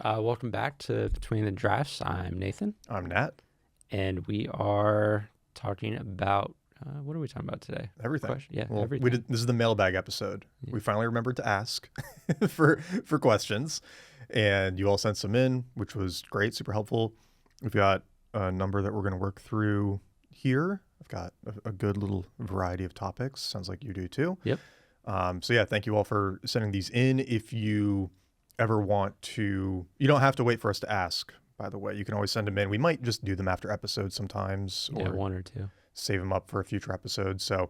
Welcome back to Between the Drafts. I'm Nathan. I'm Nat. And we are talking about, what are we talking about today? Everything. Everything. This is the mailbag episode. Yeah. We finally remembered to ask for questions, and you all sent some in, which was great, super helpful. We've got a number that we're going to work through here. I've got a good little variety of topics. Sounds like you do too. Yep. So yeah, thank you all for sending these in. If you ever want to, you don't have to wait for us to ask, by the way. You can always send them in. We might just do them after episodes sometimes, or one or two. Save them up for a future episode. So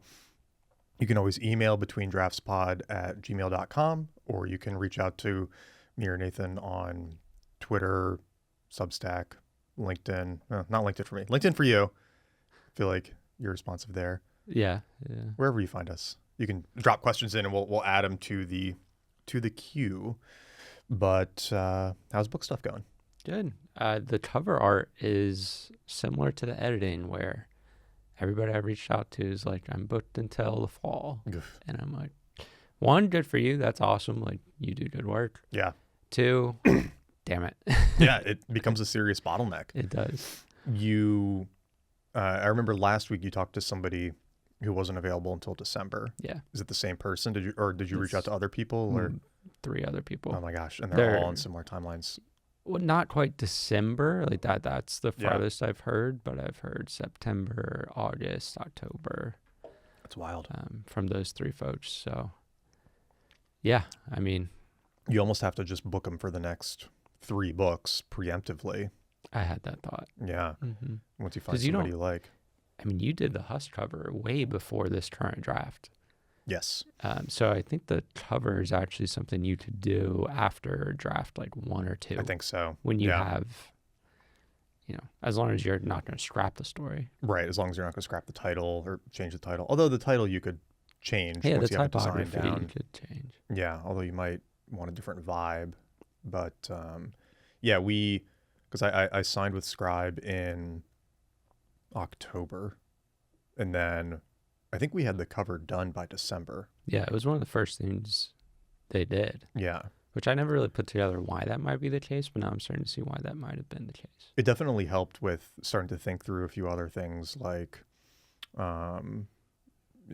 you can always email betweendraftspod@gmail.com, or you can reach out to me or Nathan on Twitter, Substack, LinkedIn. Not LinkedIn for me. LinkedIn for you. I feel like you're responsive there. Yeah. Wherever you find us, you can drop questions in, and we'll add them to the queue. But how's book stuff going? Good. The cover art is similar to the editing, where everybody I reached out to is like, I'm booked until the fall. Oof. And I'm like, one, good for you. That's awesome. Like, you do good work. Yeah. Two, damn it. Yeah, it becomes a serious bottleneck. It does. I remember last week you talked to somebody who wasn't available until December. Yeah. Is it the same person? Did you reach out to other people, or 3 other people? Oh my gosh, and they're all on similar timelines. Well, not quite December, like that. That's the Yeah. farthest I've heard, but I've heard September, August, October. That's wild. From those 3 folks. So, yeah, I mean, You almost have to just book them for the next 3 books preemptively. I had that thought. Yeah. Mm-hmm. Once you find 'Cause you somebody you like. I mean, you did the Husk cover way before this current draft. Yes. So I think the cover is actually something you could do after draft, like 1 or 2. I think so. When you Yeah. have, as long as you're not going to scrap the story. Right, as long as you're not going to scrap the title or change the title. Although the title you could change Yeah, once the you have it designed typography you down. could change. Yeah, although you might want a different vibe. But yeah, because I signed with Scribe in October, and then I think we had the cover done by December. Yeah, it was one of the first things they did, Yeah, which I never really put together why that might be the case, but now I'm starting to see why that might have been the case. it definitely helped with starting to think through a few other things, like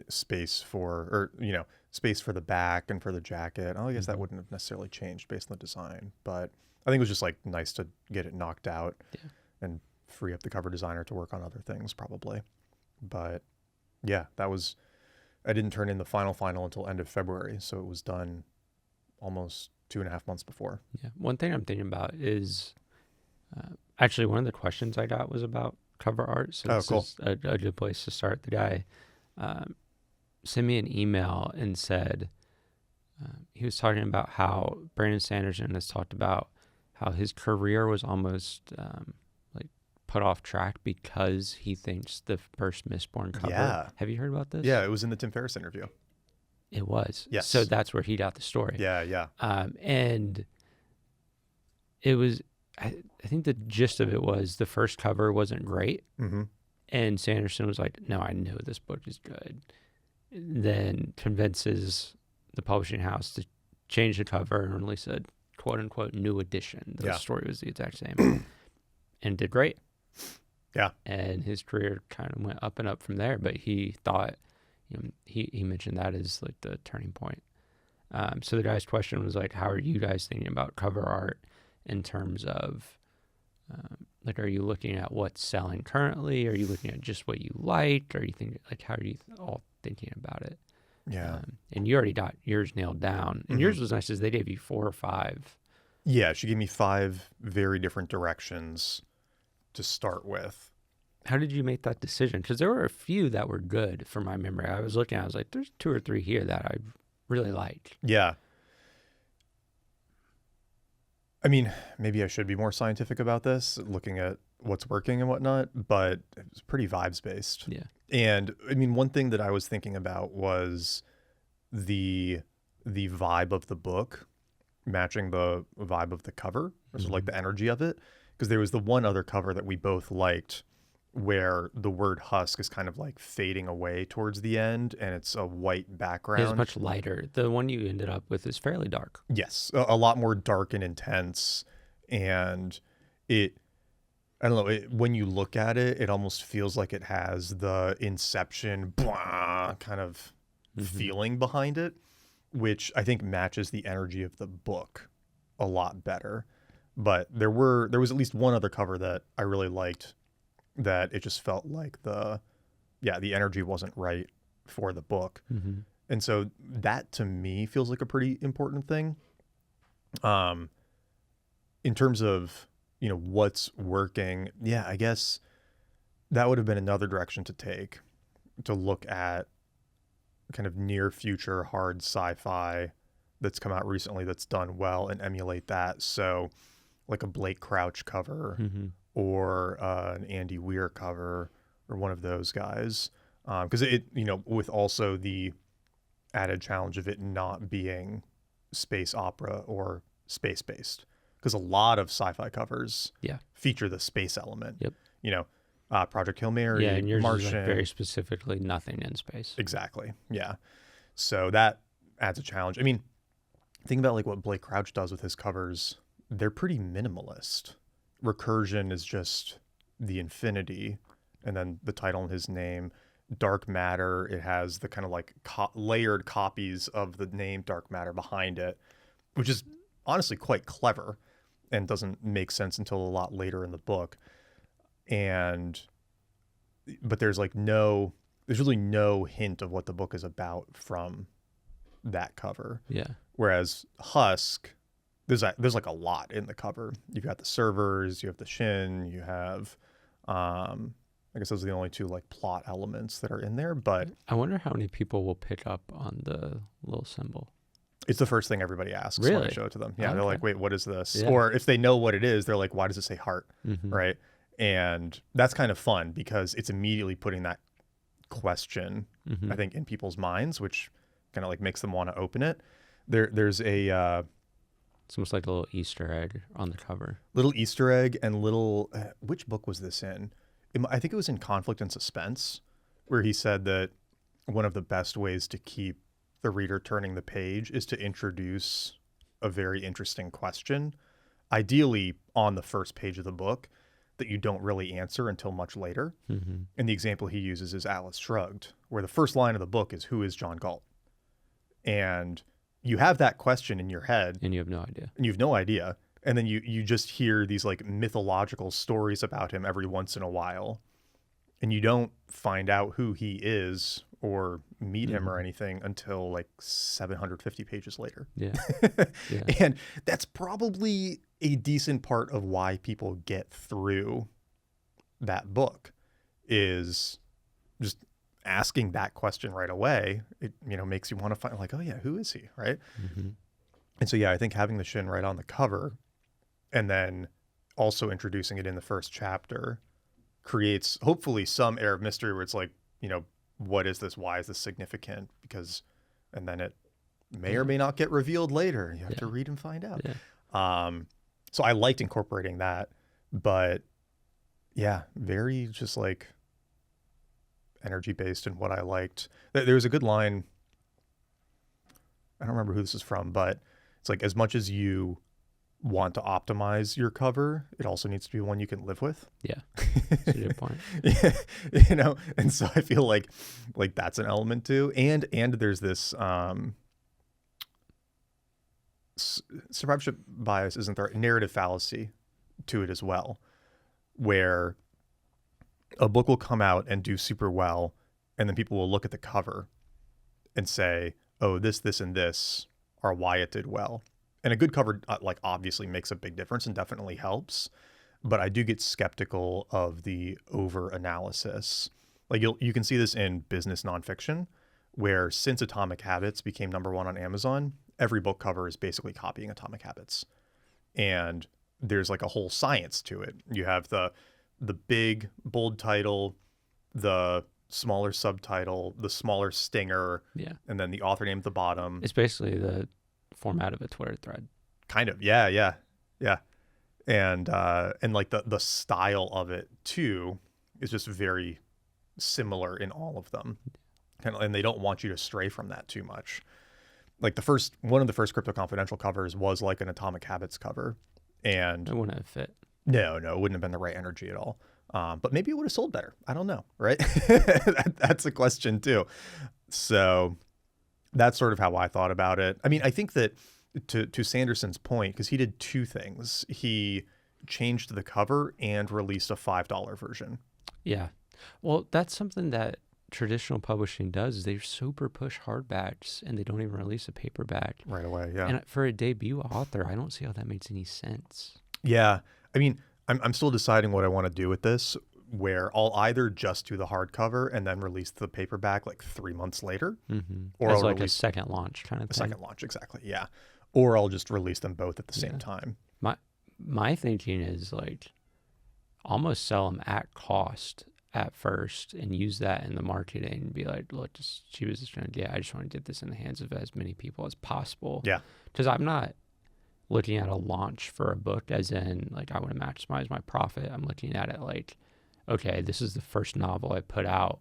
space for the back and for the jacket. Oh, I guess that wouldn't have necessarily changed based on the design, but I think it was just like nice to get it knocked out and free up the cover designer to work on other things probably. But yeah, I didn't turn in the final until end of February, so it was done almost 2.5 months before. Yeah. One thing I'm thinking about is actually one of the questions I got was about cover art. So this cool. is a good place to start. The guy sent me an email and said he was talking about how Brandon Sanderson has talked about how his career was almost put off track because he thinks the first Mistborn cover. Yeah. Have you heard about this? Yeah, it was in the Tim Ferriss interview. It was. Yes. So that's where he got the story. Yeah. And it was, I think the gist of it was the first cover wasn't great. Mm-hmm. And Sanderson was like, no, I know this book is good. Then convinces the publishing house to change the cover and release a quote unquote new edition. The story was the exact same. And did great. Yeah. And his career kind of went up and up from there. But he thought, he mentioned that as like the turning point. So the guy's question was like, how are you guys thinking about cover art in terms of, are you looking at what's selling currently? Are you looking at just what you like? Are you thinking, how are you all thinking about it? Yeah. And you already got yours nailed down. And yours was nice because they gave you 4 or 5. Yeah, she gave me 5 very different directions to start with. How did you make that decision? Because there were a few that were good from my memory. I was looking, I was like, there's 2 or 3 here that I really like. Yeah. I mean, maybe I should be more scientific about this, looking at what's working and whatnot, but it was pretty vibes based. Yeah. And I mean, one thing that I was thinking about was the vibe of the book matching the vibe of the cover, so like the energy of it. Because there was the one other cover that we both liked where the word Husk is kind of like fading away towards the end, and it's a white background. It's much lighter. The one you ended up with is fairly dark. Yes, a lot more dark and intense. And I don't know, when you look at it, it almost feels like it has the Inception blah, kind of feeling behind it, which I think matches the energy of the book a lot better. But there was at least one other cover that I really liked, that it just felt like the energy wasn't right for the book. And so that to me feels like a pretty important thing. In terms of, what's working, I guess that would have been another direction to take, to look at kind of near future hard sci-fi that's come out recently that's done well and emulate that. So like a Blake Crouch cover or an Andy Weir cover or one of those guys. Because it, with also the added challenge of it not being space opera or space-based. Because a lot of sci-fi covers feature the space element. Yep. Project Hail Mary, and yours Martian. is like very specifically nothing in space. Exactly. Yeah. So that adds a challenge. I mean, think about like what Blake Crouch does with his covers. They're pretty minimalist. Recursion is just the infinity, and then the title and his name. Dark Matter, it has the kind of like layered copies of the name Dark Matter behind it, which is honestly quite clever and doesn't make sense until a lot later in the book. But there's really no hint of what the book is about from that cover. Yeah. Whereas Husk, there's like a lot in the cover. You've got the servers, you have the Shin, you have, I guess those are the only two like plot elements that are in there. But I wonder how many people will pick up on the little symbol. It's the first thing everybody asks when I show it to them. Yeah, they're like, wait, what is this? Yeah. Or if they know what it is, they're like, why does it say heart? Right? And that's kind of fun because it's immediately putting that question, I think, in people's minds, which kind of like makes them want to open it. There's a... it's almost like a little Easter egg on the cover. Little Easter egg and little... which book was this in? I think it was in Conflict and Suspense, where he said that one of the best ways to keep the reader turning the page is to introduce a very interesting question, ideally on the first page of the book, that you don't really answer until much later. And the example he uses is Atlas Shrugged, where the first line of the book is, who is John Galt? And you have that question in your head. And you have no idea. And then you just hear these like mythological stories about him every once in a while. And you don't find out who he is or meet him or anything until like 750 pages later. Yeah. And that's probably a decent part of why people get through that book, is just asking that question right away. It, makes you want to find like, oh yeah, who is he? Right. And so, I think having the Shin right on the cover and then also introducing it in the first chapter creates hopefully some air of mystery where it's like, what is this? Why is this significant? And then it may or may not get revealed later. You have to read and find out. So I liked incorporating that, but very just like energy based in what I liked. There was a good line. I don't remember who this is from, but it's like, as much as you want to optimize your cover, it also needs to be one you can live with. Yeah. That's a good point. And so I feel like that's an element too. And there's this survivorship bias, isn't there? Narrative fallacy to it as well, where a book will come out and do super well, and then people will look at the cover and say, oh, this, and this are why it did well. And a good cover, obviously makes a big difference and definitely helps. But I do get skeptical of the over analysis. Like you can see this in business nonfiction, where since Atomic Habits became #1 on Amazon, every book cover is basically copying Atomic Habits. And there's like a whole science to it. You have the big bold title, the smaller subtitle, the smaller stinger, and then the author name at the bottom. It's basically the format of a Twitter thread. Kind of. Yeah. And like the style of it too is just very similar in all of them. And they don't want you to stray from that too much. Like one of the first Crypto Confidential covers was like an Atomic Habits cover. And it wouldn't have fit. No, it wouldn't have been the right energy at all. But maybe it would have sold better. I don't know, right? That's a question too. So that's sort of how I thought about it. I mean, I think that to Sanderson's point, because he did two things. He changed the cover and released a $5 version. Yeah. Well, that's something that traditional publishing does. Is they super push hardbacks and they don't even release a paperback Right away, yeah. And for a debut author, I don't see how that makes any sense. Yeah. I mean, I'm still deciding what I want to do with this, where I'll either just do the hardcover and then release the paperback like 3 months later. Or as like a second launch kind of thing. A second launch, exactly, yeah. Or I'll just release them both at the same time. My thinking is like almost sell them at cost at first and use that in the marketing and be like, look, she was just trying to, I just want to get this in the hands of as many people as possible. Yeah. Because I'm not looking at a launch for a book as in like I want to maximize my profit. I'm looking at it like, okay, this is the first novel I put out.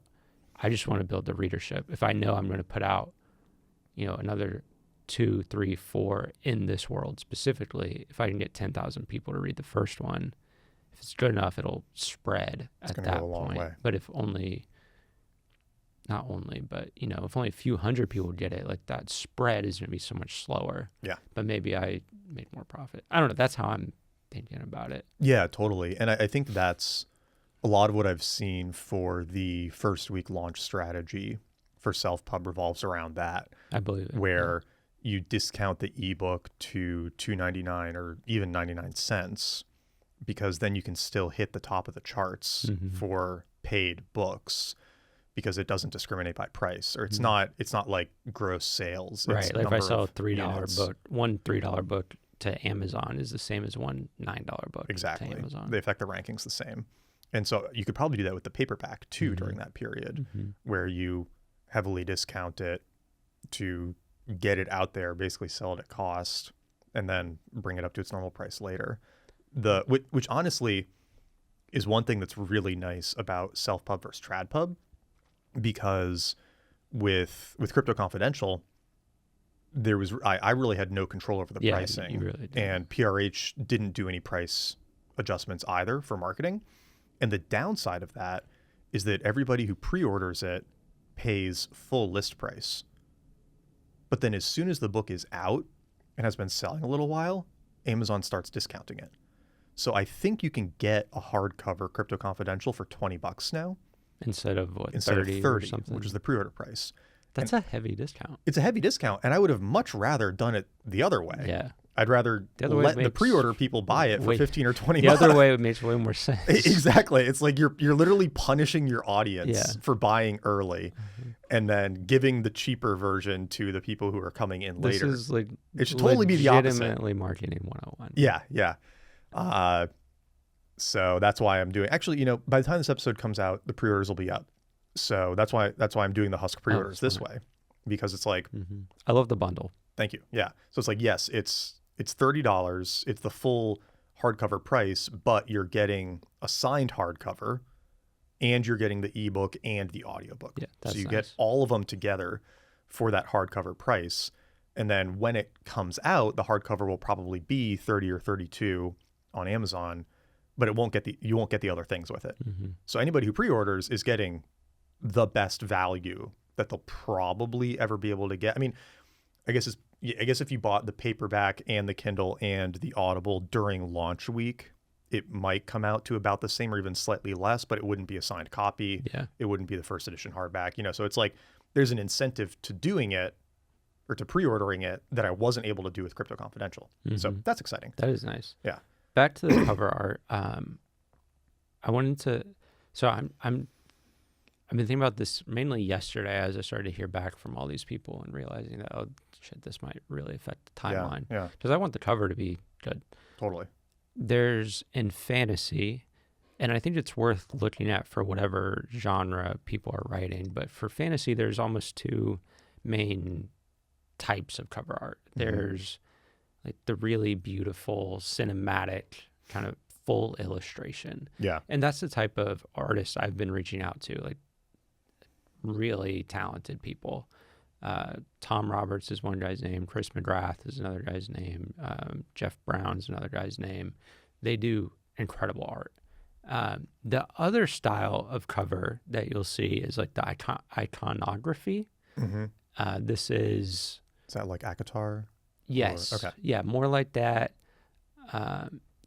I just want to build the readership. If I know I'm going to put out, another 2, 3, 4 in this world specifically, if I can get 10,000 people to read the first one, if it's good enough, it'll spread at that go a long point. way. But if only a few hundred people get it, like that spread is going to be so much slower. Yeah. But maybe I make more profit. I don't know. That's how I'm thinking about it. Yeah, totally. And I think that's a lot of what I've seen for the first week launch strategy for self-pub revolves around that. I believe it. Where you discount the ebook to $2.99 or even 99 cents, because then you can still hit the top of the charts for paid books, because it doesn't discriminate by price, or it's not like gross sales. Right. It's like if I sell a $3 units. book, one $3 book to Amazon is the same as one $9 book Exactly. to Amazon. They affect the rankings the same. And so you could probably do that with the paperback too during that period, where you heavily discount it to get it out there, basically sell it at cost, and then bring it up to its normal price later. Which honestly is one thing that's really nice about self-pub versus trad-pub, because with Crypto Confidential, I really had no control over the pricing. You really did. And PRH didn't do any price adjustments either for marketing. And the downside of that is that everybody who pre-orders it pays full list price. But then as soon as the book is out and has been selling a little while, Amazon starts discounting it. So I think you can get a hardcover Crypto Confidential for $20 now. Instead of 30 or something, which is the pre-order price. That's a heavy discount. It's a heavy discount, and I would have much rather done it the other way. Yeah. I'd rather let the pre-order people buy it for 15 or 20 bucks. The other way makes way more sense. Exactly. It's like you're literally punishing your audience for buying early and then giving the cheaper version to the people who are coming in later. This is like it should totally be the opposite. Legitimately marketing 101. Yeah. So that's why I'm doing. Actually, by the time this episode comes out, the pre-orders will be up. So that's why I'm doing the Husk pre-orders this way, because it's like I love the bundle. Thank you. Yeah. So it's like, yes, it's $30. It's the full hardcover price, but you're getting a signed hardcover and you're getting the ebook and the audiobook. Yeah, that's so you nice. get all of them together for that hardcover price. And then when it comes out, the hardcover will probably be 30 or 32 on Amazon, but you won't get the other things with it. So anybody who pre-orders is getting the best value that they'll probably ever be able to get. I mean, I guess if you bought the paperback and the Kindle and the Audible during launch week, it might come out to about the same or even slightly less, but it wouldn't be a signed copy. Yeah. It wouldn't be the first edition hardback, so it's like there's an incentive to doing it or to pre-ordering it that I wasn't able to do with Crypto Confidential. So that's exciting. That is nice. Yeah. Back to the cover art. I wanted to, so I've been thinking about this mainly yesterday as I started to hear back from all these people and realizing that, oh shit, this might really affect the timeline. Yeah. Because I want the cover to be good. Totally. There's in fantasy, and I think it's worth looking at for whatever genre people are writing, but for fantasy, there's almost two main types of cover art. There's like the really beautiful cinematic kind of full illustration. Yeah. And that's the type of artist I've been reaching out to, like really talented people. Tom Roberts is one guy's name. Chris McGrath is another guy's name. Jeff Brown's another guy's name. They do incredible art. The other style of cover that you'll see is like the iconography. This is that like Akatar? Yes. Okay. Yeah, more like that.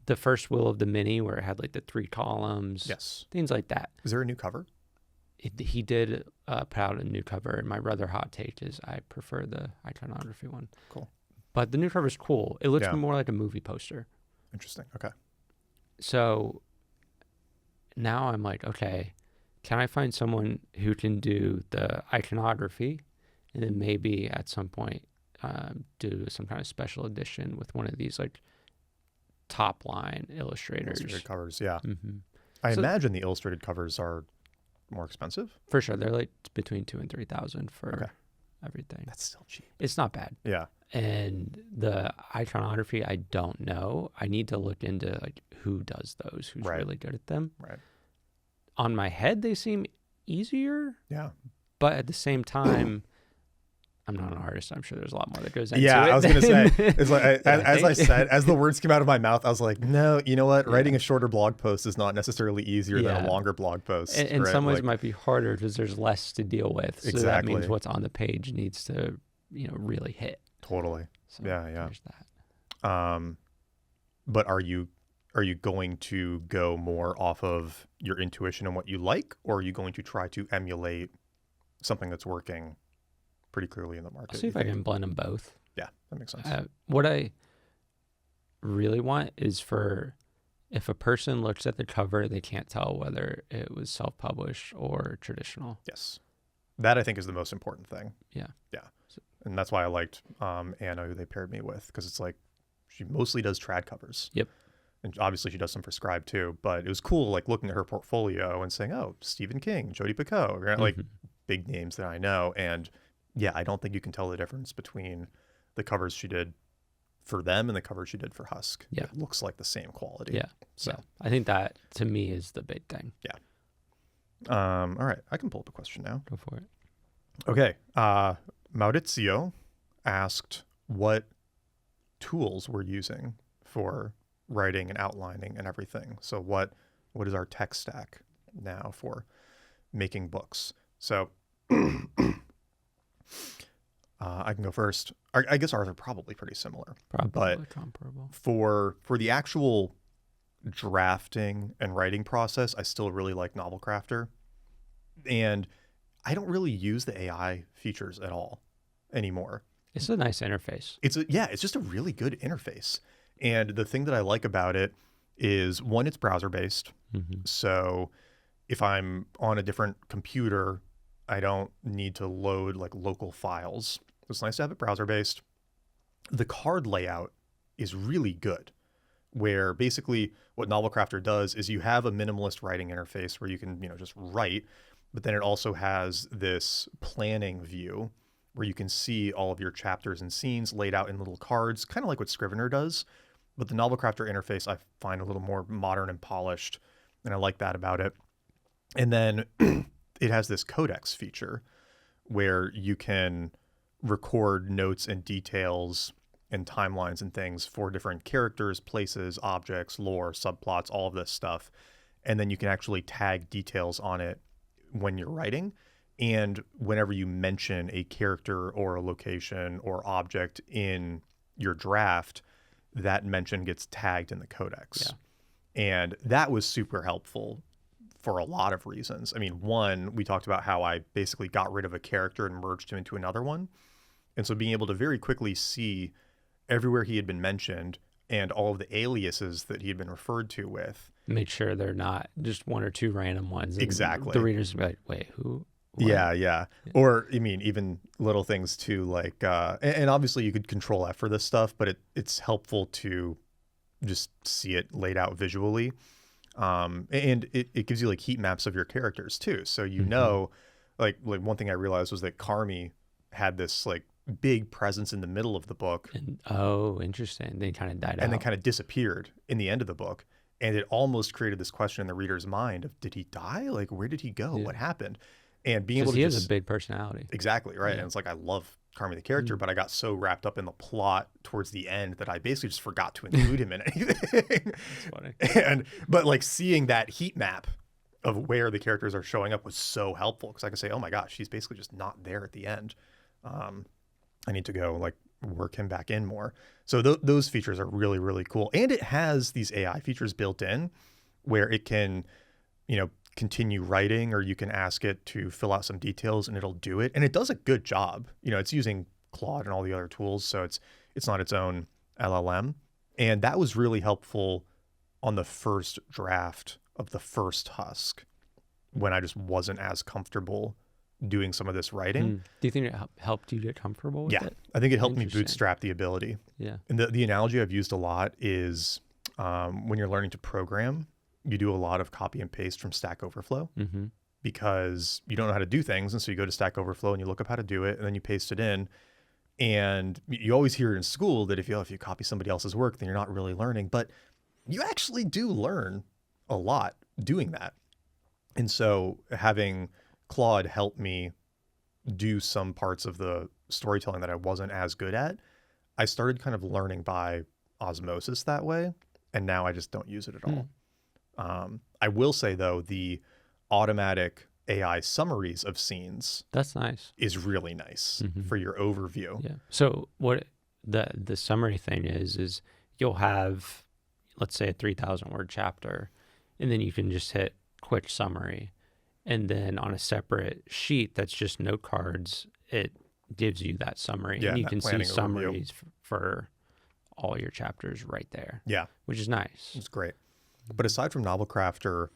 The first Will of the Mini, where it had like the 3 columns. Yes. Things like that. Is there a new cover? He did put out a new cover, and my rather hot take is I prefer the iconography one. Cool. But the new cover is cool. It looks Yeah. more like a movie poster. Interesting. Okay. So now I'm like, okay, can I find someone who can do the iconography, and then maybe at some point do some kind of special edition with one of these like top line illustrators. Illustrated covers, yeah. Mm-hmm. I imagine the illustrated covers are more expensive. For sure, they're like between $2,000 and $3,000 for everything. That's still cheap. It's not bad. Yeah. And the iconography, I don't know. I need to look into like who does those, who's really good at them. Right. On my head, they seem easier. Yeah. But at the same time, I'm not an artist. I'm sure there's a lot more that goes into it. Yeah, I was going to say, it's like, as the words came out of my mouth, I was like, no, you know what? Writing a shorter blog post is not necessarily easier than a longer blog post. And in right? some ways it might be harder because there's less to deal with. So that means what's on the page needs to, really hit. Totally. So yeah. There's that. But are you going to go more off of your intuition and what you like, or are you going to try to emulate something that's working pretty clearly in the market? I'll see if I can blend them both. Yeah, that makes sense. What I really want is for if a person looks at the cover, they can't tell whether it was self-published or traditional. Yes. That I think is the most important thing. Yeah. Yeah. And that's why I liked Anna, who they paired me with, because it's like she mostly does trad covers. Yep. And obviously she does some for Scribe too, but it was cool like looking at her portfolio and saying, oh, Stephen King, Jodi Picoult, right? Like big names that I know. And yeah, I don't think you can tell the difference between the covers she did for them and the covers she did for Husk. Yeah. It looks like the same quality. Yeah. So I think that to me is the big thing. Yeah. All right. I can pull up a question now. Go for it. Okay. Maurizio asked what tools we're using for writing and outlining and everything. So what is our tech stack now for making books? So I can go first. I guess ours are probably pretty similar. Probably comparable. For the actual drafting and writing process, I still really like Novel Crafter. And I don't really use the AI features at all anymore. It's a nice interface. It's just a really good interface. And the thing that I like about it is, one, it's browser based. So if I'm on a different computer, I don't need to load like local files. It's nice to have it browser based. The card layout is really good, where basically what Novel Crafter does is you have a minimalist writing interface where you can, just write, but then it also has this planning view where you can see all of your chapters and scenes laid out in little cards, kind of like what Scrivener does. But the Novel Crafter interface I find a little more modern and polished, and I like that about it. And then it has this codex feature where you can record notes and details and timelines and things for different characters, places, objects, lore, subplots, all of this stuff. And then you can actually tag details on it when you're writing. And whenever you mention a character or a location or object in your draft, that mention gets tagged in the codex. Yeah. And that was super helpful for a lot of reasons. I mean, one, we talked about how I basically got rid of a character and merged him into another one. And so being able to very quickly see everywhere he had been mentioned and all of the aliases that he had been referred to with. Make sure they're not just one or two random ones. Exactly. The readers will be like, wait, who? What? Yeah. Or, even little things too, like, and obviously you could control F for this stuff, but it's helpful to just see it laid out visually. And it gives you like heat maps of your characters too. So, like one thing I realized was that Carmi had this like big presence in the middle of the book. Interesting. They kind of died out. And then kind of disappeared in the end of the book. And it almost created this question in the reader's mind of, did he die? Like, where did he go? Yeah. What happened? And being able Because to he just has a big personality. exactly right. Yeah. And it's like I love Carmi the character, but I got so wrapped up in the plot towards the end that I basically just forgot to include him in anything. That's funny. But like seeing that heat map of where the characters are showing up was so helpful because I could say, oh my gosh, he's basically just not there at the end. I need to go like work him back in more. So those features are really, really cool. And it has these AI features built in where it can, continue writing, or you can ask it to fill out some details and it'll do it. And it does a good job. It's using Claude and all the other tools. So it's not its own LLM. And that was really helpful on the first draft of the first Husk when I just wasn't as comfortable doing some of this writing. Do you think it helped you get comfortable with it? I think it helped me Interesting. bootstrap the ability. Yeah. And the analogy I've used a lot is when you're learning to program, you do a lot of copy and paste from Stack Overflow because you don't know how to do things. And so you go to Stack Overflow and you look up how to do it and then you paste it in. And you always hear in school that if you copy somebody else's work, then you're not really learning. But you actually do learn a lot doing that. And so having Claude help me do some parts of the storytelling that I wasn't as good at, I started kind of learning by osmosis that way. And now I just don't use it at all. I will say, though, the automatic AI summaries of scenes That's nice. is really nice for your overview. Yeah. So what the summary thing is you'll have, let's say, a 3,000 word chapter, and then you can just hit quick summary. And then on a separate sheet that's just note cards, it gives you that summary. Yeah, and you that can see planning summaries for all your chapters right there. Yeah. Which is nice. It's great. But aside from Novel Crafter,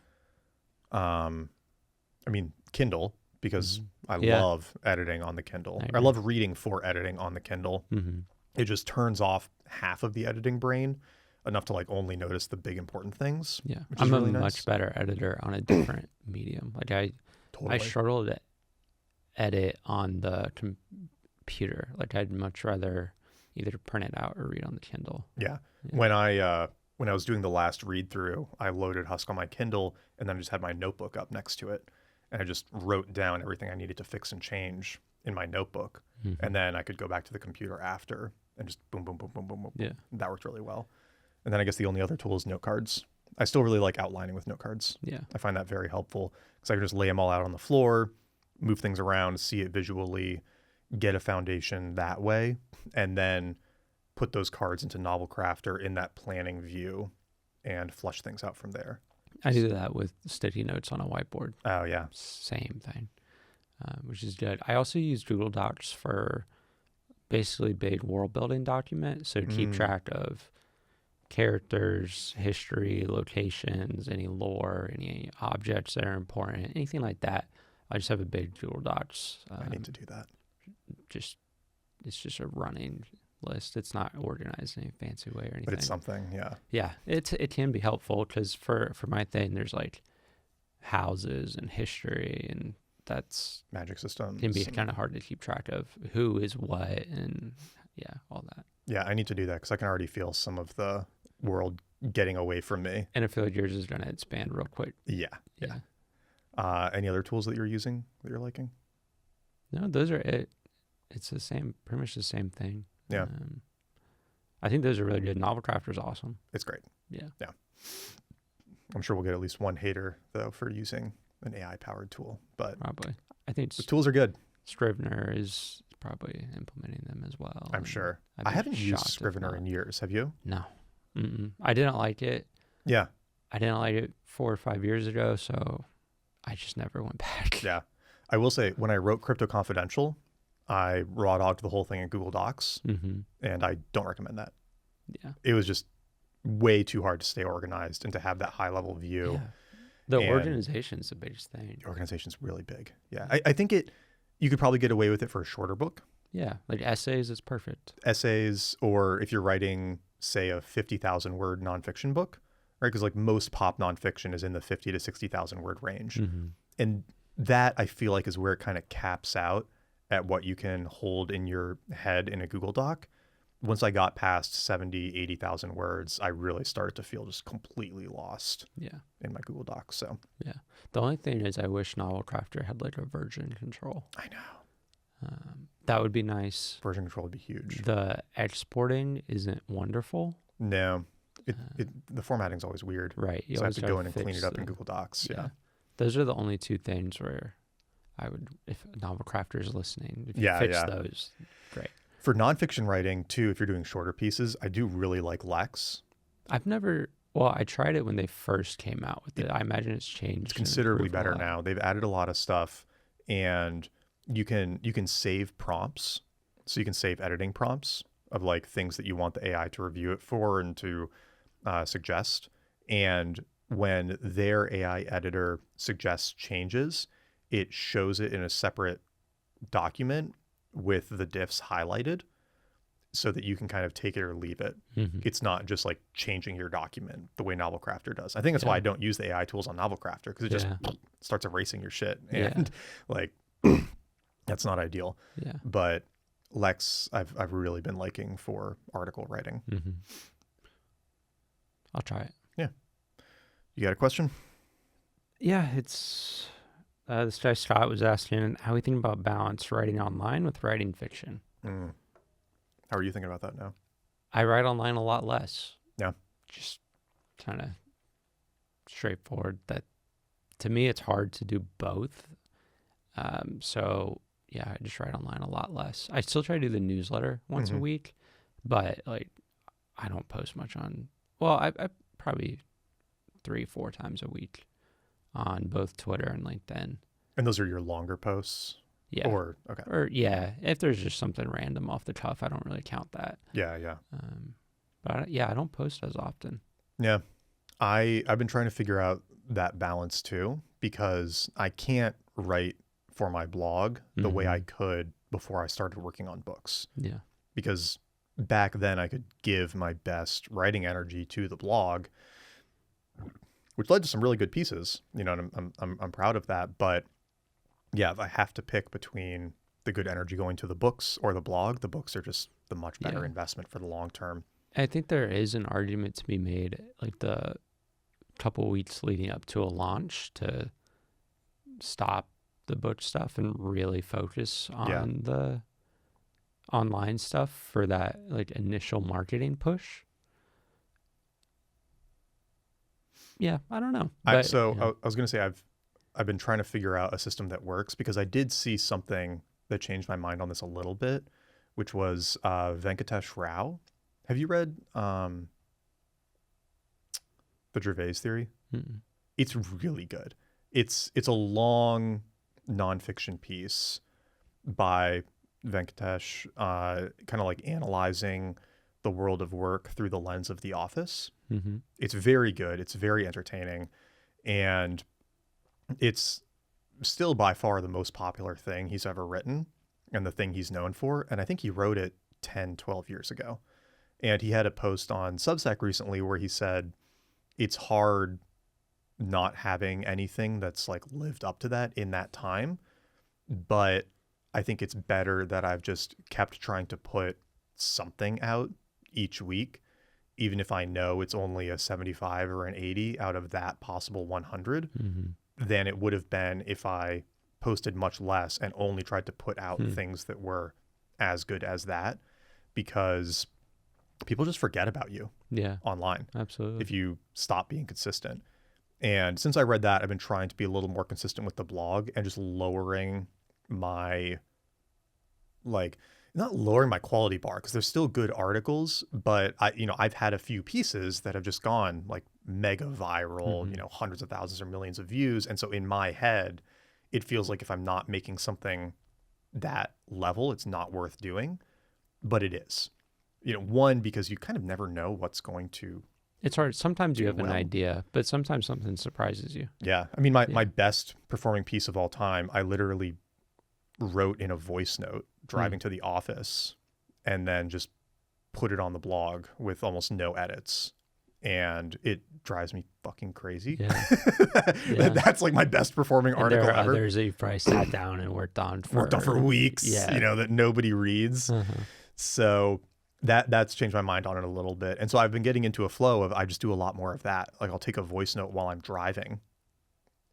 Kindle, because I love editing on the Kindle. I love reading for editing on the Kindle. It just turns off half of the editing brain enough to like only notice the big important things. Yeah. Which I'm is really a nice. much better editor on a different medium. Like I struggle to edit on the computer. Like I'd much rather either print it out or read on the Kindle. Yeah. When I was doing the last read through, I loaded Husk on my Kindle and then I just had my notebook up next to it. And I just wrote down everything I needed to fix and change in my notebook. And then I could go back to the computer after and just boom, boom, boom, boom, boom, boom. Yeah. That worked really well. And then I guess the only other tool is note cards. I still really like outlining with note cards. Yeah. I find that very helpful because I can just lay them all out on the floor, move things around, see it visually, get a foundation that way, and then put those cards into Novel Crafter in that planning view and flush things out from there. I do that with sticky notes on a whiteboard. Oh, yeah. Same thing, which is good. I also use Google Docs for basically big world building document. So keep track of characters, history, locations, any lore, any objects that are important, anything like that. I just have a big Google Docs. I need to do that. It's just a running list. It's not organized in any fancy way or anything. But it's something, yeah. Yeah, it can be helpful because for my thing, there's like houses and history, and that's Magic systems. can be kind of hard to keep track of who is what and all that. Yeah, I need to do that because I can already feel some of the world getting away from me. And I feel like yours is going to expand real quick. Yeah. Any other tools that you're using that you're liking? No, those are it. It's the same, pretty much the same thing. Yeah. I think those are really good. Novel Crafter is awesome. It's great. Yeah. I'm sure we'll get at least one hater, though, for using an AI-powered tool. But Probably. I think the tools are good. Scrivener is probably implementing them as well. I'm sure. I'd I be haven't used shocked if Scrivener not. in years. Have you? No. I didn't like it. Yeah. I didn't like it 4 or 5 years ago, so I just never went back. Yeah. I will say, when I wrote Crypto Confidential, I raw dogged the whole thing in Google Docs, and I don't recommend that. Yeah. It was just way too hard to stay organized and to have that high-level view. Yeah. The And organization's the biggest thing. The organization's really big. Yeah. I think you could probably get away with it for a shorter book. Yeah. Like essays is perfect. Essays, or if you're writing, say, a 50,000 word nonfiction book, right? Because like most pop nonfiction is in the 50 to 60,000 word range. And that I feel like is where it kind of caps out at what you can hold in your head in a Google Doc. once I got past 70, 80,000 words, I really started to feel just completely lost in my Google Docs. So yeah. The only thing is I wish Novel Crafter had like a version control. I know. That would be nice. Version control would be huge. The exporting isn't wonderful. No, the formatting's always weird. Right. So I have to go in and clean it up in Google Docs. Yeah. Those are the only two things where I would, if Novel Crafter is listening, if you fix those, great. For nonfiction writing too, if you're doing shorter pieces, I do really like Lex. I tried it when they first came out with it. I imagine it's changed. It's considerably better now. They've added a lot of stuff, and you can save prompts. So you can save editing prompts of like things that you want the AI to review it for and to suggest. And when their AI editor suggests changes, it shows it in a separate document with the diffs highlighted so that you can kind of take it or leave it. Mm-hmm. It's not just like changing your document the way Novel Crafter does. I think that's why I don't use the AI tools on Novel Crafter, because it just starts erasing your shit. And like, that's not ideal. Yeah. But Lex, I've really been liking for article writing. Mm-hmm. I'll try it. Yeah. You got a question? Yeah, it's this guy Scott was asking how we think about balance writing online with writing fiction. How are you thinking about that now? I write online a lot less. Yeah. Just kind of straightforward. That to me, it's hard to do both. So yeah, I just write online a lot less. I still try to do the newsletter once a week, but like I don't post much on. Well, I probably 3-4 times a week on both Twitter and LinkedIn. And those are your longer posts? Yeah. Or if there's just something random off the cuff, I don't really count that. Yeah. But I don't post as often. Yeah. I've been trying to figure out that balance too, because I can't write for my blog the way I could before I started working on books. Yeah. Because back then I could give my best writing energy to the blog, which led to some really good pieces, and I'm proud of that. But yeah, if I have to pick between the good energy going to the books or the blog are just the much better investment for the long term. I think there is an argument to be made, like the couple weeks leading up to a launch, to stop the book stuff and really focus on the online stuff for that like initial marketing push. Yeah, I don't know. I was going to say I've been trying to figure out a system that works, because I did see something that changed my mind on this a little bit, which was Venkatesh Rao. Have you read The Gervais Theory? Mm-mm. It's really good. It's a long nonfiction piece by Venkatesh, kind of like analyzing the world of work through the lens of The Office. Mm-hmm. It's very good. It's very entertaining. And it's still by far the most popular thing he's ever written and the thing he's known for. And I think he wrote it 10, 12 years ago. And he had a post on Substack recently where he said it's hard not having anything that's like lived up to that in that time. But I think it's better that I've just kept trying to put something out each week, even if I know it's only a 75 or an 80 out of that possible 100, than it would have been if I posted much less and only tried to put out things that were as good as that, because people just forget about you online. Absolutely. If you stop being consistent. And since I read that, I've been trying to be a little more consistent with the blog and just lowering my, not lowering my quality bar, because there's still good articles, but I've had a few pieces that have just gone like mega viral, hundreds of thousands or millions of views. And so in my head, it feels like if I'm not making something that level, it's not worth doing, but it is. One, because you kind of never know what's going to. It's hard. Sometimes you have an idea, but sometimes something surprises you. Yeah. I mean, my best performing piece of all time, I literally wrote in a voice note driving to the office and then just put it on the blog with almost no edits. And it drives me fucking crazy. Yeah. That's like my best performing article there are ever. Others that you probably sat down and worked on for weeks, that nobody reads. So that's changed my mind on it a little bit. And so I've been getting into a flow of I just do a lot more of that. Like I'll take a voice note while I'm driving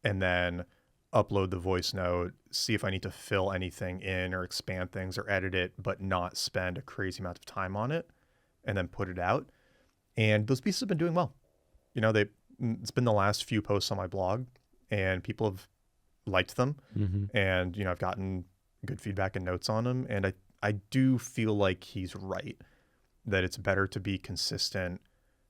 and then upload the voice note, see if I need to fill anything in or expand things or edit it, but not spend a crazy amount of time on it, and then put it out. And those pieces have been doing well. You know, it's been the last few posts on my blog and people have liked them. Mm-hmm. And, you know, I've gotten good feedback and notes on them. And I do feel like he's right that it's better to be consistent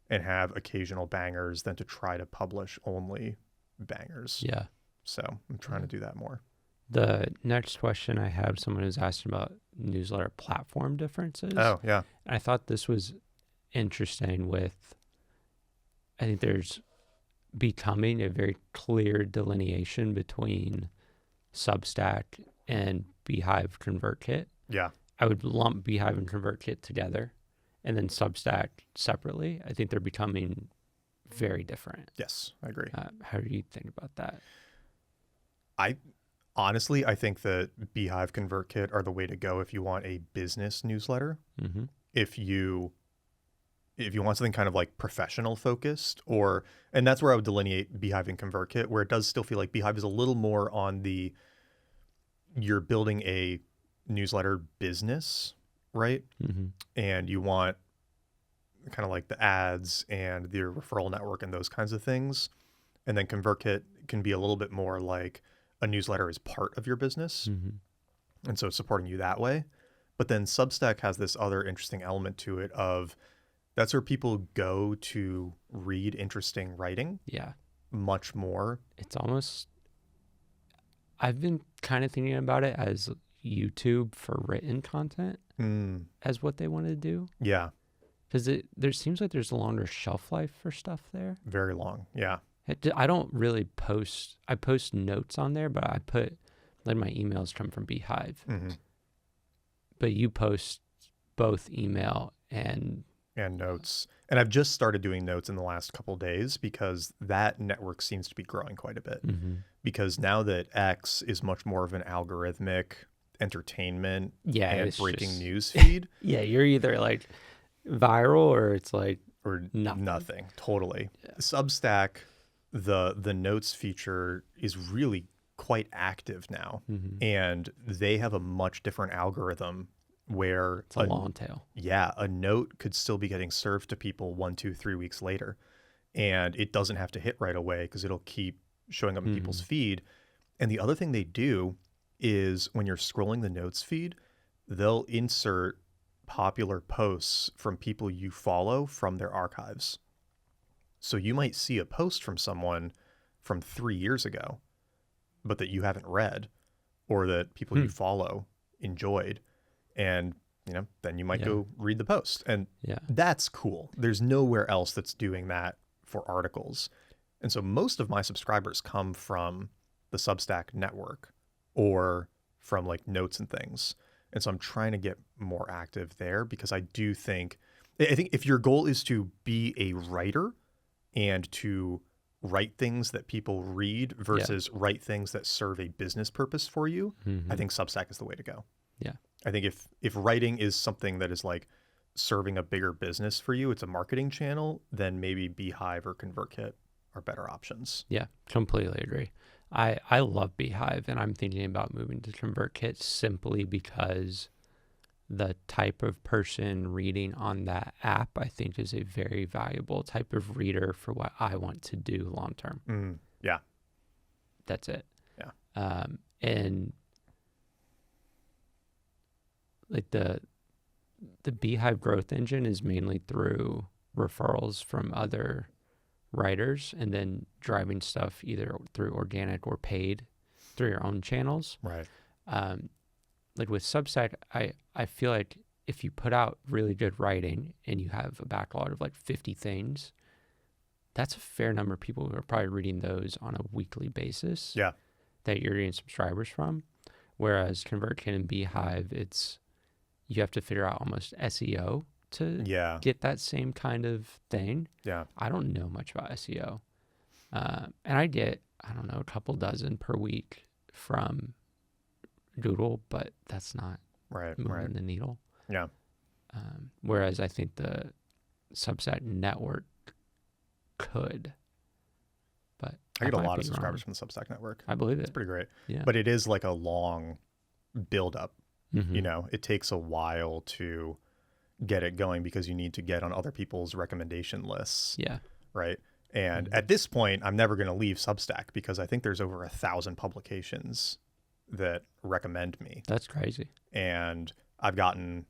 and have occasional bangers than to try to publish only bangers. Yeah. So I'm trying to do that more. The next question I have, someone who's asking about newsletter platform differences. Oh, yeah. I thought this was interesting I think there's becoming a very clear delineation between Substack and Beehive ConvertKit. Yeah. I would lump Beehive and ConvertKit together and then Substack separately. I think they're becoming very different. Yes, I agree. How do you think about that? Honestly, I think that Beehive ConvertKit are the way to go if you want a business newsletter. Mm-hmm. If you want something kind of like professional focused, and that's where I would delineate Beehive and ConvertKit, where it does still feel like Beehive is a little more on you're building a newsletter business, right? Mm-hmm. And you want kind of like the ads and the referral network and those kinds of things. And then ConvertKit can be a little bit more like a newsletter is part of your business. Mm-hmm. And so supporting you that way. But then Substack has this other interesting element to it of that's where people go to read interesting writing. Yeah. Much more. It's almost, I've been kind of thinking about it as YouTube for written content as what they want to do. Yeah. Because there seems like there's a longer shelf life for stuff there. Very long. Yeah. I don't really post. I post notes on there, but I put, like my emails come from Beehive. Mm-hmm. But you post both email and notes. And I've just started doing notes in the last couple of days because that network seems to be growing quite a bit. Mm-hmm. Because now that X is much more of an algorithmic entertainment and breaking news feed. Yeah, you're either like viral or it's like or nothing. Totally. Yeah. Substack, the notes feature is really quite active now. Mm-hmm. And they have a much different algorithm where it's a long tail. Yeah, a note could still be getting served to people 1, 2, 3 weeks later. And it doesn't have to hit right away because it'll keep showing up in people's feed. And the other thing they do is when you're scrolling the notes feed, they'll insert popular posts from people you follow from their archives. So you might see a post from someone from 3 years ago, but that you haven't read or that people you follow enjoyed. And, you know, then you might go read the post. And that's cool. There's nowhere else that's doing that for articles. And so most of my subscribers come from the Substack network or from like notes and things. And so I'm trying to get more active there because I think if your goal is to be a writer and to write things that people read versus write things that serve a business purpose for you, I think Substack is the way to go. Yeah. I think if writing is something that is like serving a bigger business for you, it's a marketing channel, then maybe Beehive or ConvertKit are better options. Yeah, completely agree. I love Beehive and I'm thinking about moving to ConvertKit simply because the type of person reading on that app I think is a very valuable type of reader for what I want to do long term. Yeah. That's it. Yeah. And like the Beehive growth engine is mainly through referrals from other writers and then driving stuff either through organic or paid through your own channels. Right. Like with Substack, I feel like if you put out really good writing and you have a backlog of like 50 things, that's a fair number of people who are probably reading those on a weekly basis. Yeah. That you're getting subscribers from. Whereas ConvertKit and Beehive, you have to figure out almost SEO to get that same kind of thing. Yeah. I don't know much about SEO. And I get, I don't know, a couple dozen per week from Google, but that's not moving the needle. Yeah. Whereas I think the Substack network could, but I get a might lot be of subscribers wrong. from the Substack network. I believe It's it. pretty great. Yeah. But it is like a long build up. Mhm. You know, it takes a while to get it going because you need to get on other people's recommendation lists. Yeah. Right. And at this point, I'm never going to leave Substack because I think there's over 1,000 publications that recommend me. That's crazy. And I've gotten,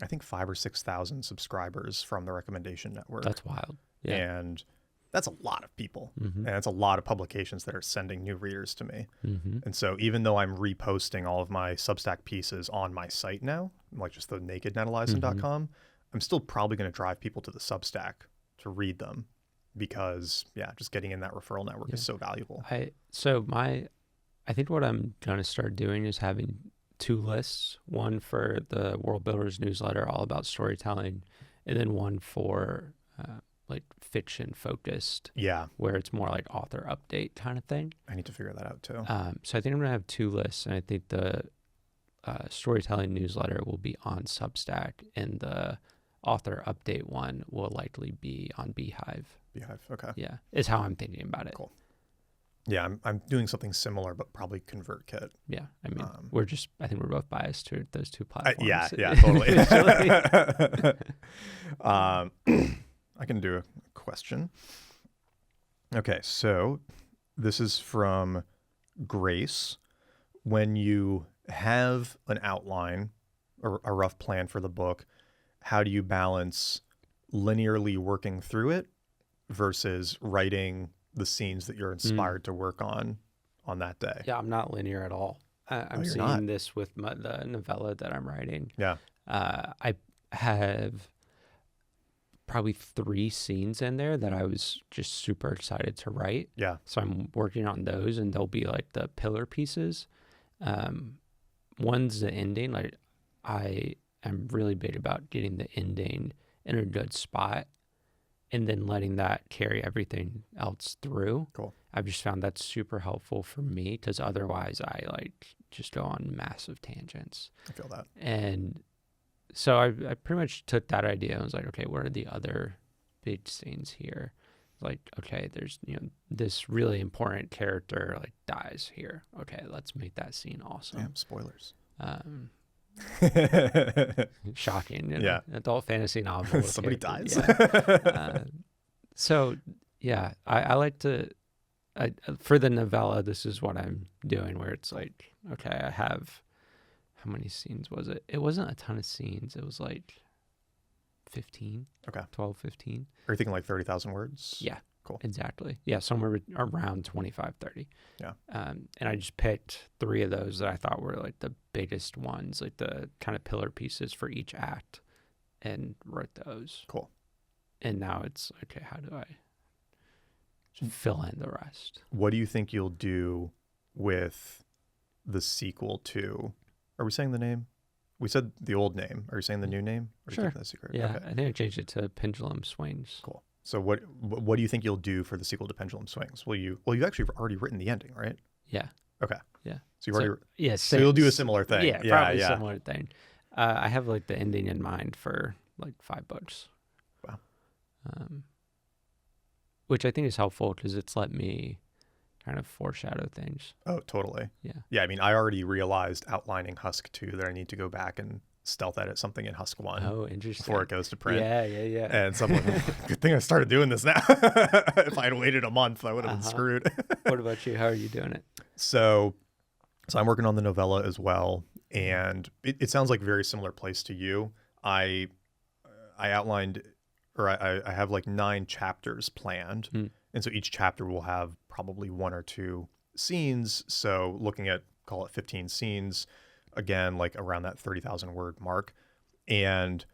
I think, 5,000 or 6,000 subscribers from the recommendation network. That's wild. Yeah. And that's a lot of people. Mhm. And it's a lot of publications that are sending new readers to me. Mhm. And so even though I'm reposting all of my Substack pieces on my site now, like just the nakednatalyson.com, I'm still probably going to drive people to the Substack to read them because, yeah, just getting in that referral network is so valuable. I think what I'm going to start doing is having 2 lists, one for the World Builders newsletter all about storytelling, and then one for like fiction focused, where it's more like author update kind of thing. I need to figure that out too. So I think I'm going to have 2 lists, and I think the storytelling newsletter will be on Substack, and the author update one will likely be on Beehive. Beehive, okay. Yeah, is how I'm thinking about it. Cool. Yeah, I'm doing something similar, but probably ConvertKit. Yeah, I mean, I think we're both biased to those 2 platforms. Yeah, totally. I can do a question. Okay, so this is from Grace. When you have an outline or a rough plan for the book, how do you balance linearly working through it versus writing the scenes that you're inspired to work on that day? Yeah, I'm not linear at all. I'm you're seeing not? this with the novella that I'm writing. Yeah. I have probably 3 scenes in there that I was just super excited to write. Yeah. So I'm working on those, and they'll be like the pillar pieces. One's the ending. Like, I am really big about getting the ending in a good spot and then letting that carry everything else through. Cool. I've just found that's super helpful for me because otherwise I like just go on massive tangents. I feel that. And so I pretty much took that idea and was like, okay, what are the other big scenes here? Like, okay, there's, this really important character like dies here. Okay, let's make that scene awesome. Damn, spoilers. Shocking. Yeah. Adult fantasy novel. Somebody dies. Yeah. So yeah, I like to, for the novella, this is what I'm doing where it's like, okay, I have, how many scenes was it? It wasn't a ton of scenes. It was like 15. Okay. 12, 15. Are you thinking like 30,000 words? Yeah. Cool. Exactly. Yeah, somewhere around 25, 30. Yeah. And I just picked 3 of those that I thought were like the biggest ones, like the kind of pillar pieces for each act, and wrote those. Cool. And now it's, okay, how do I fill in the rest? What do you think you'll do with the sequel to, are we saying the name? We said the old name. Are you saying the new name? Or Sure. That secret? Yeah, Okay. I think I changed it to Pendulum Swings. Cool. So what do you think you'll do for the sequel to Pendulum Swings? You've actually already written the ending, right? Yeah. Okay. Yeah. So you've already. Yes. So you'll do a similar thing. Yeah, probably similar thing. I have like the ending in mind for like 5 books. Wow. Which I think is helpful because it's let me kind of foreshadow things. Oh, totally. Yeah. Yeah. I mean, I already realized outlining Husk 2 that I need to go back and stealth edit something in Husk 1. Oh, interesting. Before it goes to print. Yeah. And so I'm like, good thing I started doing this now. If I had waited a month, I would have been screwed. What about you? How are you doing it? So I'm working on the novella as well. And it sounds like a very similar place to you. I outlined, or I have like 9 chapters planned. And so each chapter will have probably 1 or 2 scenes. So looking at, call it 15 scenes, again, like around that 30,000 word mark. And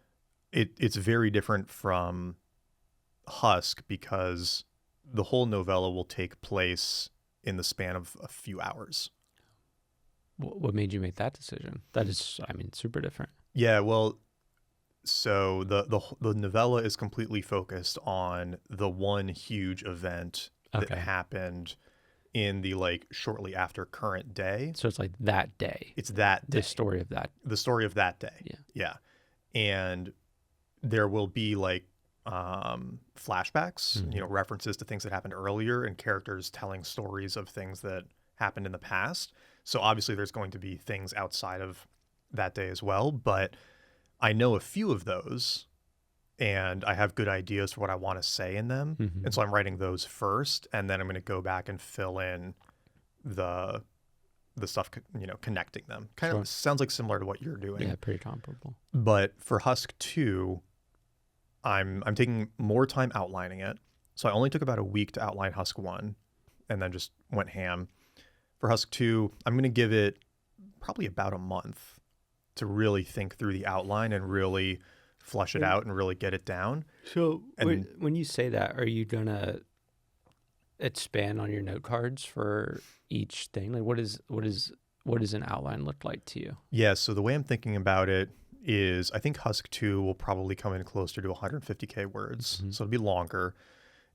it's very different from Husk because the whole novella will take place in the span of a few hours. What made you make that decision? That is, I mean, super different. Yeah, well, so the novella is completely focused on the one huge event that happened in the like shortly after current day. So it's like that day. It's that day. The story of that. The story of that day. Yeah. Yeah. And there will be like flashbacks, Mhm. references to things that happened earlier and characters telling stories of things that happened in the past. So obviously there's going to be things outside of that day as well, but I know a few of those and I have good ideas for what I want to say in them. Mhm. And so I'm writing those first, and then I'm going to go back and fill in the stuff, connecting them. Kind Sure. of sounds like similar to what you're doing. Yeah, pretty comparable. But for Husk 2, I'm taking more time outlining it. So I only took about a week to outline Husk 1 and then just went ham. For Husk 2, I'm going to give it probably about a month to really think through the outline and really flush it out and really get it down. So And when you say that, are you gonna expand on your note cards for each thing? Like, what does an outline look like to you? yeah, so the way I'm thinking about it is I think Husk 2 will probably come in closer to 150K words. Mhm. So it'll be longer.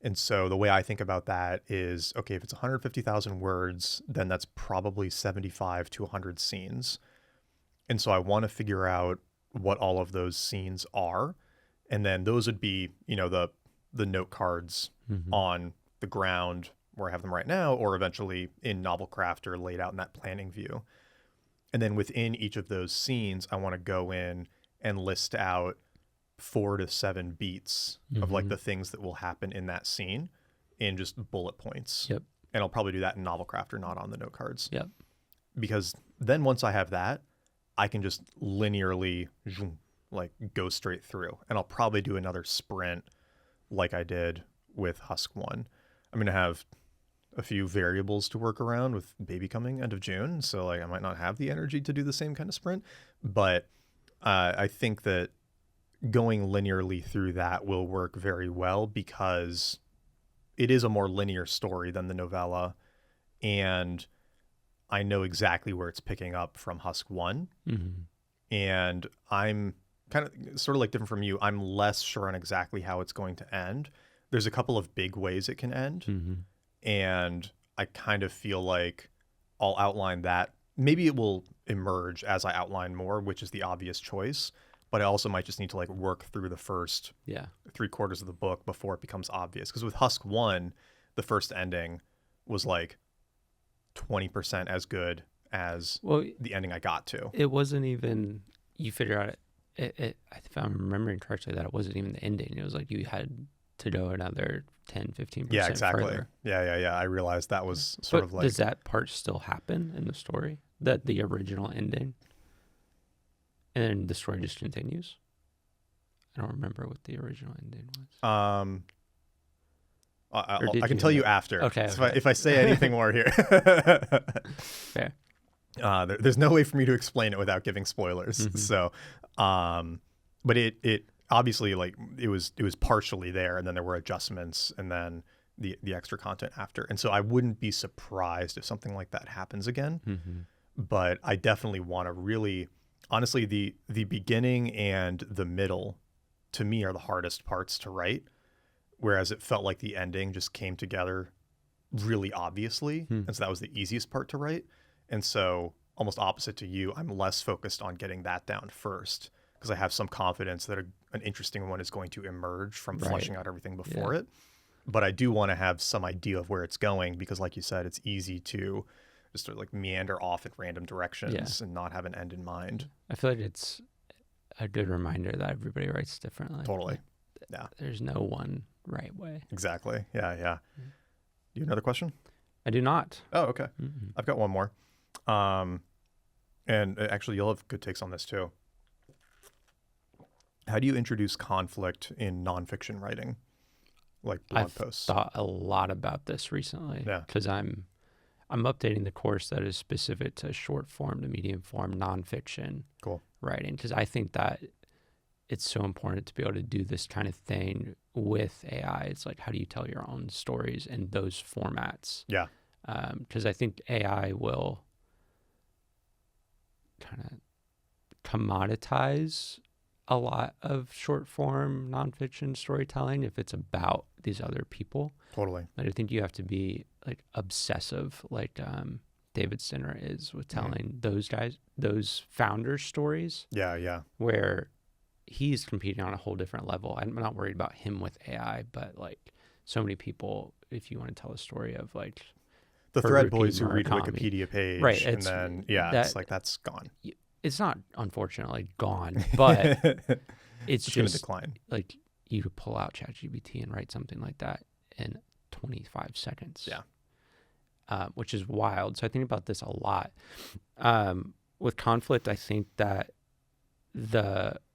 And so the way I think about that is, okay, if it's 150,000 words, then that's probably 75 to 100 scenes. And so I want to figure out what all of those scenes are. And then those would be, the note cards Mhm. on the ground where I have them right now, or eventually in Novel Crafter laid out in that planning view. And then within each of those scenes, I want to go in and list out 4 to 7 beats of like Mhm. the things that will happen in that scene in just bullet points. Yep. And I'll probably do that in Novel Crafter, not on the note cards. Yep. Because then once I have that, I can just linearly like go straight through. And I'll probably do another sprint like I did with Husk 1. I'm going to have a few variables to work around with baby coming end of June. So like I might not have the energy to do the same kind of sprint, but I think that going linearly through that will work very well because it is a more linear story than the novella. And I know exactly where it's picking up from Husk 1. Mhm. And I'm kind of sort of like different from you. I'm less sure on exactly how it's going to end. There's a couple of big ways it can end. Mhm. And I kind of feel like I'll outline that. Maybe it will emerge as I outline more, which is the obvious choice. But I also might just need to like work through the first Yeah. 3/4 of the book before it becomes obvious. Because with Husk 1, the first ending was like 20% as good as Well, the ending I got to. it wasn't even, you figure out if I'm remembering correctly, that it wasn't even the ending. It was like you had to go another 10, 15% Yeah, exactly. further. Yeah. I realized that was sort But of like, does that part still happen in the story? That the original ending? And then the story just continues? I don't remember what the original ending was. I can tell you after. Okay. So if I say anything more here. Fair. There's no way for me to explain it without giving spoilers. Mhm. So, but it obviously like it was partially there, and then there were adjustments, and then the extra content after. And so I wouldn't be surprised if something like that happens again. Mm-hmm. But I definitely want to really, honestly, the beginning and the middle, to me, are the hardest parts to write. Whereas it felt like the ending just came together really obviously. And so that was the easiest part to write. And so almost opposite to you, I'm less focused on getting that down first because I have some confidence that an interesting one is going to emerge from fleshing out everything before it. But I do want to have some idea of where it's going because like you said, it's easy to just sort of like meander off in random directions and not have an end in mind. I feel like it's a good reminder that everybody writes differently. Totally. Yeah. There's no one right way. Exactly. Yeah. You have another question? I do not. Oh, okay. Mm-hmm. I've got one more. And actually, you'll have good takes on this too. How do you introduce conflict in nonfiction writing, like blog posts? I've thought a lot about this recently. Yeah. Because I'm updating the course that is specific to short form to medium form nonfiction writing. Because I think that it's so important to be able to do this kind of thing with AI. It's like, how do you tell your own stories in those formats? Yeah. Because I think AI will kind of commoditize a lot of short form nonfiction storytelling if it's about these other people. Totally. But I think you have to be like obsessive, like David Sinner is with telling those founders stories. Yeah. Where he's competing on a whole different level. I'm not worried about him with AI, but like so many people, if you want to tell a story of like the thread Haruki boys who read a Murakami. Wikipedia page, Right, and then it's like that's gone. It's not unfortunately gone, but it's going to just decline. like you could pull out ChatGPT and write something like that in 25 seconds. Yeah. Which is wild. So I think about this a lot. With conflict, I think that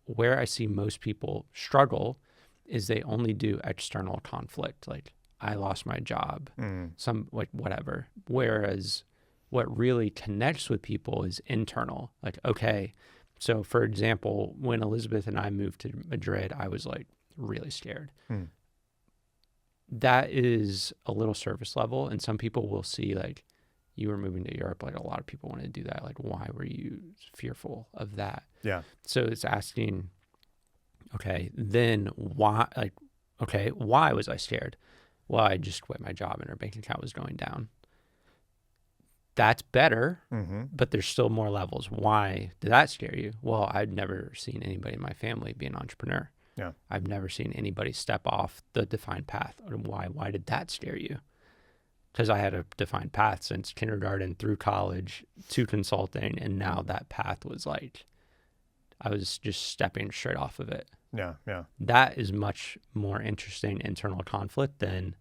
where I see most people struggle is they only do external conflict, like I lost my job, some like whatever. Whereas what really connects with people is internal. Like, okay, so for example, when Elizabeth and I moved to Madrid, I was like really scared. That is a little surface level, and some people will see like you were moving to Europe. Like a lot of people want to do that. Like, why were you fearful of that? Yeah. So it's asking, okay, then why? Like, okay, why was I scared? Well, I just quit my job and our bank account was going down. That's better, but there's still more levels. Why did that scare you? Well, I'd never seen anybody in my family be an entrepreneur. Yeah. I've never seen anybody step off the defined path. Why did that scare you? Because I had a defined path since kindergarten through college to consulting, and now that path was like, I was just stepping straight off of it. Yeah. That is much more interesting internal conflict than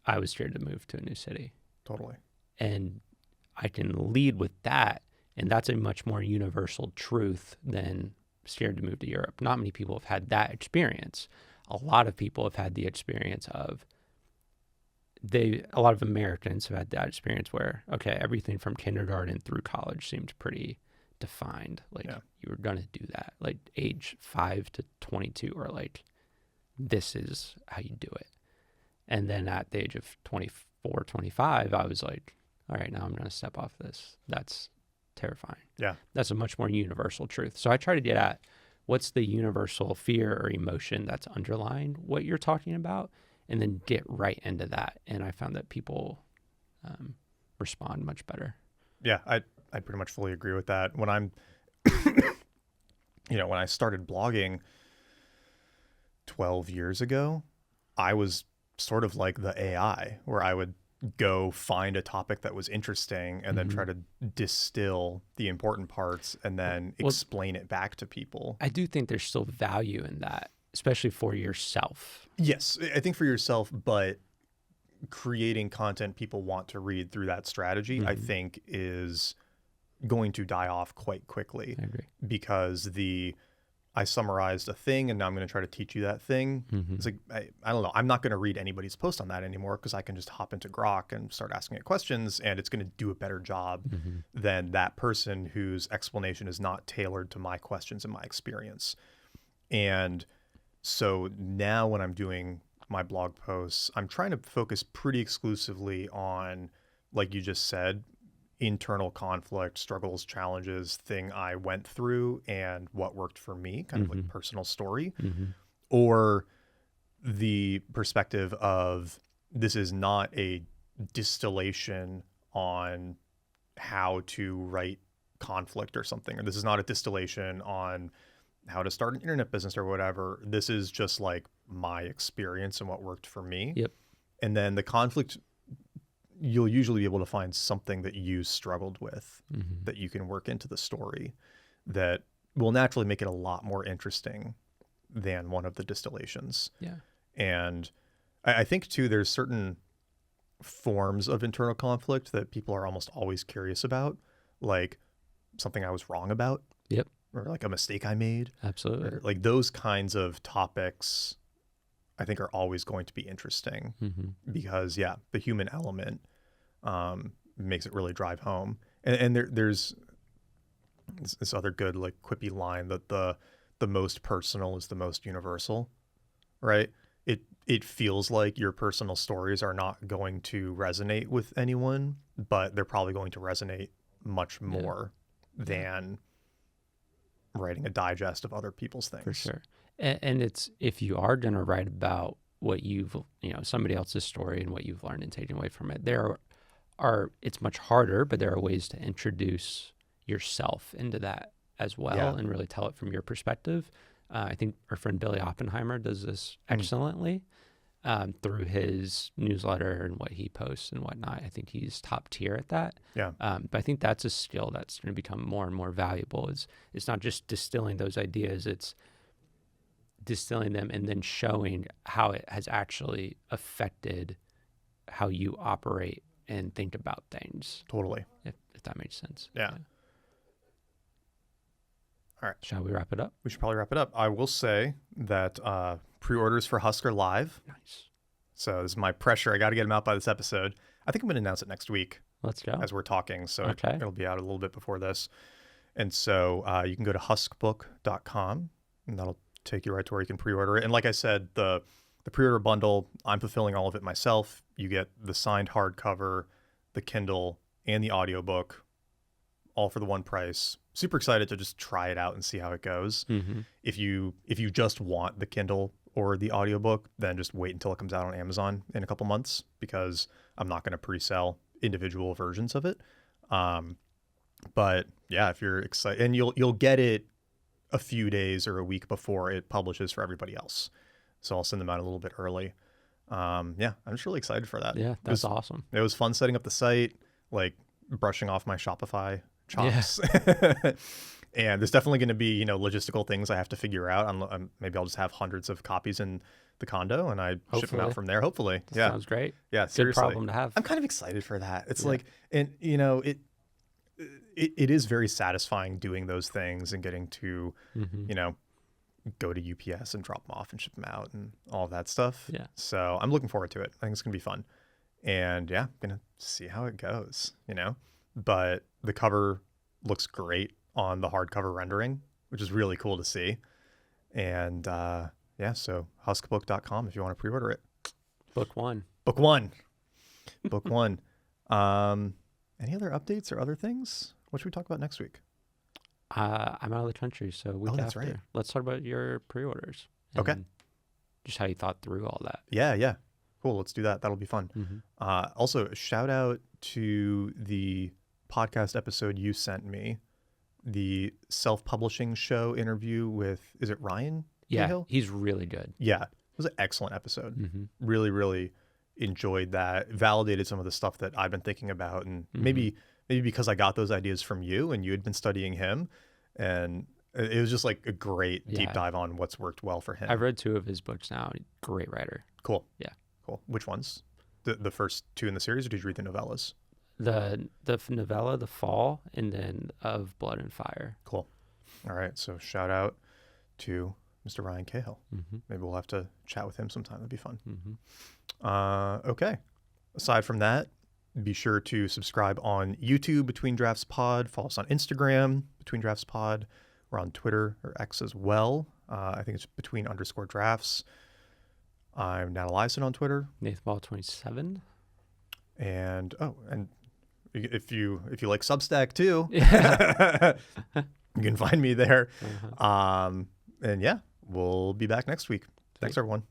I was scared to move to a new city. Totally. And I can lead with that, and that's a much more universal truth than scared to move to Europe. Not many people have had that experience. A lot of people have had the experience of a lot of Americans have had that experience where, okay, everything from kindergarten through college seemed pretty defined. Like you were going to do that. Like age 5 to 22 or like, this is how you do it. And then at the age of 24, 25, I was like, all right, now I'm going to step off this. That's terrifying. Yeah. That's a much more universal truth. So I try to get at what's the universal fear or emotion that's underlying what you're talking about, and then get right into that. And I found that people respond much better. Yeah, I pretty much fully agree with that. When I'm, when I started blogging 12 years ago, I was sort of like the AI, where I would go find a topic that was interesting and then try to distill the important parts and then explain it back to people. I do think there's still value in that, especially for yourself. Yes, I think for yourself, but creating content people want to read through that strategy, I think is going to die off quite quickly. I agree. Because I summarized a thing and now I'm going to try to teach you that thing. It's like, I don't know. I'm not going to read anybody's post on that anymore because I can just hop into Grok and start asking it questions, and it's going to do a better job than that person whose explanation is not tailored to my questions and my experience. And so now when I'm doing my blog posts, I'm trying to focus pretty exclusively on, like you just said, internal conflict, struggles, challenges, thing I went through and what worked for me, kind of like personal story, or the perspective of this is not a distillation on how to write conflict or something, or this is not a distillation on how to start an internet business or whatever. This is just like my experience and what worked for me. Yep. And then the conflict, you'll usually be able to find something that you struggled with that you can work into the story that will naturally make it a lot more interesting than one of the distillations. Yeah. And I think too, there's certain forms of internal conflict that people are almost always curious about, like something I was wrong about. Yep. Or like a mistake I made. Absolutely. Or like those kinds of topics I think are always going to be interesting because the human element makes it really drive home. And there's this other good like quippy line that the most personal is the most universal, right? It feels like your personal stories are not going to resonate with anyone, but they're probably going to resonate much more than writing a digest of other people's things. For sure. And it's, if you are going to write about what you've, somebody else's story and what you've learned and taken away from it, it's much harder, but there are ways to introduce yourself into that as well and really tell it from your perspective. I think our friend Billy Oppenheimer does this excellently through his newsletter and what he posts and whatnot. I think he's top tier at that. Yeah. But I think that's a skill that's going to become more and more valuable. It's not just distilling those ideas, it's distilling them and then showing how it has actually affected how you operate and think about things. Totally. If that makes sense. Yeah. All right. Shall we wrap it up? We should probably wrap it up. I will say that pre-orders for Husk are live. Nice. So this is my pressure. I got to get them out by this episode. I think I'm going to announce it next week. Let's go. As we're talking. So Okay. it'll be out a little bit before this. And so you can go to huskbook.com and that'll take you right to where you can pre-order it. And like I said, the pre-order bundle, I'm fulfilling all of it myself. You get the signed hardcover, the Kindle, and the audiobook, all for the one price. Super excited to just try it out and see how it goes. Mm-hmm. If you just want the Kindle or the audiobook, then just wait until it comes out on Amazon in a couple months, because I'm not going to pre-sell individual versions of it. But yeah, if you're excited, and you'll get it a few days or a week before it publishes for everybody else. So I'll send them out a little bit early. Yeah, I'm just really excited for that. Yeah, that's awesome. It was fun setting up the site, like brushing off my Shopify chops. Yeah. And there's definitely going to be, logistical things I have to figure out. Maybe I'll just have hundreds of copies in the condo and I ship them out from there. Hopefully. Yeah. Sounds great. Yeah. Good Seriously. problem to have. I'm kind of excited for that. It's like, and it is very satisfying doing those things and getting to, go to UPS and drop them off and ship them out and all of that stuff. Yeah. So I'm looking forward to it. I think it's going to be fun. And yeah, going to see how it goes, but the cover looks great on the hardcover rendering, which is really cool to see. And yeah, so huskbook.com if you want to pre-order it. Book one. Book one. Any other updates or other things? What should we talk about next week? I'm out of the country, so week that's after. right. Let's talk about your pre-orders. Okay. Just how you thought through all that. Yeah. Cool. Let's do that. That'll be fun. Mm-hmm. Also, a shout out to the podcast episode you sent me, the self-publishing show interview with, is it Ryan? Yeah, Cahill? he's really good. Yeah. It was an excellent episode. Mm-hmm. Really, really enjoyed that. Validated some of the stuff that I've been thinking about, and maybe because I got those ideas from you and you had been studying him, and it was just like a great deep dive on what's worked well for him. I've read 2 of his books now. Great writer. Cool. Yeah. Cool. Which ones? The first 2 in the series, or did you read the novellas? The novella, The Fall, and then Of Blood and Fire. Cool. All right. So shout out to Mr. Ryan Cahill. Mm-hmm. Maybe we'll have to chat with him sometime. That'd be fun. Mm-hmm. Okay. Aside from that, be sure to subscribe on YouTube, Between Drafts Pod. Follow us on Instagram, Between Drafts Pod. We're on Twitter or X as well. I think it's between_drafts. I'm Nat Eliason on Twitter. NathanBall27. And if you like Substack too, you can find me there. And yeah, we'll be back next week. Thanks everyone.